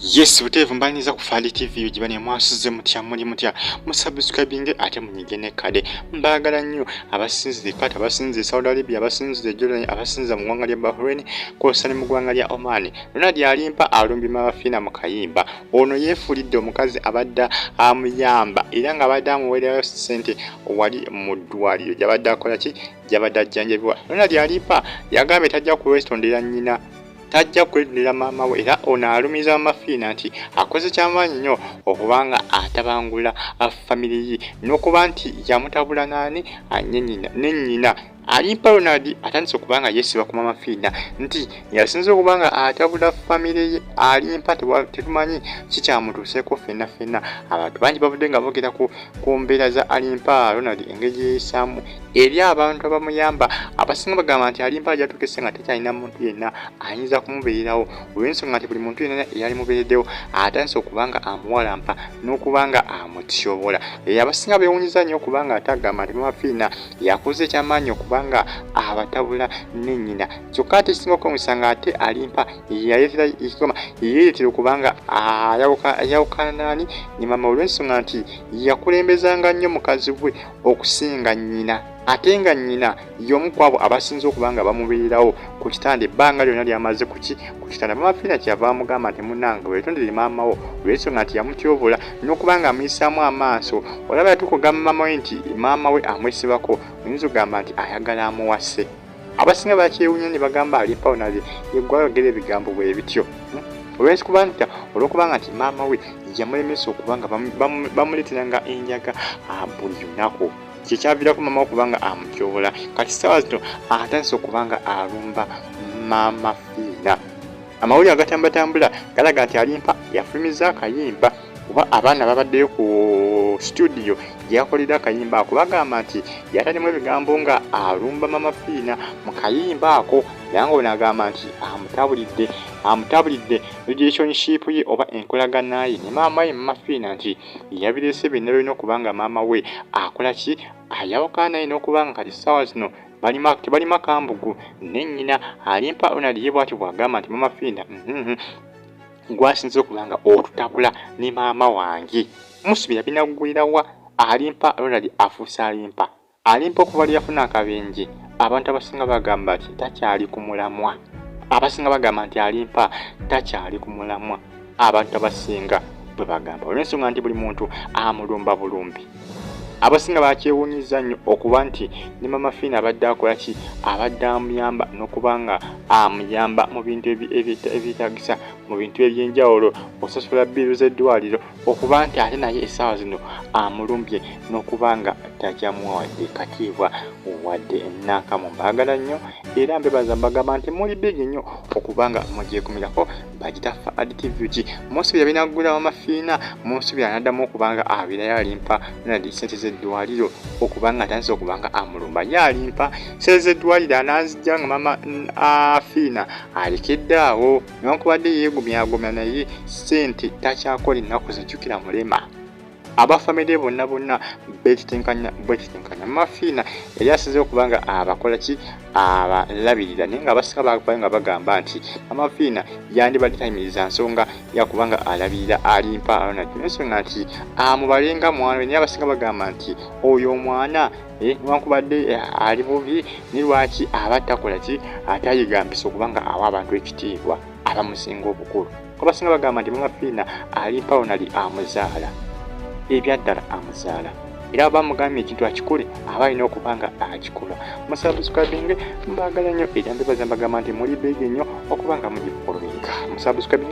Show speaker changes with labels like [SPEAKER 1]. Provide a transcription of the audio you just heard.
[SPEAKER 1] Yes, buteevu mbanyiza ku Fali TV ugibane mwasuze mutya muli mutya musubscribing ate munyigene kade mbagala nnyo abasinzire kata abasinzire Saudi Arabia abasinzire Jordan abasinza mu ggwanga lya Bahrain kw'ossa mu ggwanga lya Oman Ronald Alimpa alumbi Maama Fina mu kayimba ono yeefulidde omukazi abadda amuyamba era nga abadde amuweerayo ssente wali mu ddwaliro gy'abadde akola ki gy'abadde ajjanjabibwa Ronald Alimpa yagambye tajja kwetondera nnyina tajja kwetondera maama we era ono alumiza Maama Fina nti akoze kyamaanyi nnyo okubanga atabangula famire ye n'okuba nti yamutabula naani ne nnyina Alimpa Ronald atandise okubanga yeesiba ku Maama Fina nti yasinze okubanga atabula famire ye Alimpa tetumanyi kikyamutuuseeko ffenna ffenna abantu bangi bavudde nga boogera ku mbeera za Alimpa Ronald engeri yeeyisaamu eri abantu abamuyamba abasinga bagamba nti Alimpa ajatuukise nga tekyalina muntu yenna ayinza kumubeererawo olw'ensonga nti buli muntu yenna eyali mubeereddewo atandise okubanga amuwalampa n'okubanga amutyobola abasinga beewunyiza nnyo okubanga ate agamba nti Maama Fina yakoze ekyamaanyi okubanga abatabula ne nnyina kyokka ate ekisinga okwemusanga ate Alimpa yeeretera okubanga ayawukana naani ne maama olw'ensonga nti yakulembezanga nnyo mukazi we okusinga nnyina ate nga nnyina y'omu ku abo abasinze okubanga bamubeererawo ku kitanda ebbanga lyonna lyamaze ku kitanda Maama Fina kyeyava amugamba nti munnange weetondere maama wo olw'ensonga nti yamutyobola n'okubanga amuyisaamu amaaso olaba yatukugamba maama we nti maama we amwesibako oyinza okugamba nti ayagala amuwase abasinga bakyewunya ne bagamba Alimpa Ronald yeggwayogera ebigambo bwe bityo olw'okubanga nti maama we yamulemesa okubanga bamuleeteranga enjaga buli lunaku kyekyaviirako maama okubanga amutyobola kati ssaawa zino atandise okubanga alumba Maama Fina amawulire agatambatambula galaga nti Alimpa yafulumiza akayimba kuba abaana babaddeyo ku studio gye yakolera akayimba ako bagamba nti yatalimu ebigambo nga alumba Maama Fina mu kayimba ako era nga ono agamba nti amutabulidde relationship ye oba enkolagana ye ne maama we Maama Fina nti yabireese byonna birina okubanga maama we akola ki ayawukana naye n'okubanga kati ssaawa zino tebali makambugu ne nnyina Alimpa Ronald ye bw'ati bw'agamba nti Maama Fina gwasinze okubanga otutabula ne maama wange musubira binaggwirawa Alimpa Ronald afuuse Alimpa okuva lwe yafuna akabenje abantu abasinga bagamba nti takyali ku mulamwa abasinga bagamba nti Alimpa takyali ku mulamwa abantu abasinga bwe bagamba olw'ensonga nti buli muntu amulumba bulumbi abasinga bakyewuunyiza nnyo okuba nti ne Maama Fina abadde akola ki abadde amuyamba n'okubanga amuyamba mu bintu ebyetaagisa mu bintu eby'enjawulo osasula bbiiru z'eddwaliro okuba nti ate naye essaawa zino amulumbye n'okubanga tajamuwadde katiibwa wadde n'akamu mbaagala nnyo era mbebaza mbagamba nti muli bigi nnyo okubanga mugyekumirako bagitafa aditiviuki munsubira binaggula Maama Fina munsubira n'addamu okubanga abeerayo Alimpa Ronald ssente z'eddwaliro okubanga atandise okubanga amulumba ye Alimpa ssente z'eddwaliro anaazijja nga Maama Fina alekedde awo newankubadde yeegumyagumya naye ssente takyakola ennaku zijjukira mulema abafamire bonna beekitenkanya Maama Fina yali asinze okubanga abakola ki abalabirira naye nga abasinga nga bagamba nti Maama Fina yandibadde tayimiriza nsonga yakubanga alabirira Alimpa Ronald n'ensonga nti amubalenga mwana we naye abasinga bagamba nti oyo omwana newankubadde ali bubi ne lwaki aba takola ki atayigambisa okubanga awa abantu ekitiibwa abamusinga obukulu abasinga bagamba nti Maama Fina Alimpa Ronald amuzaala ebyaddala amuzaala era bamugambye ekintu akikole aba alina okubanga akikola musubscribing mbaagala nnyo era mbebaza mbagamba nti muli beegi nnyo okubanga mugifolominga musubscribing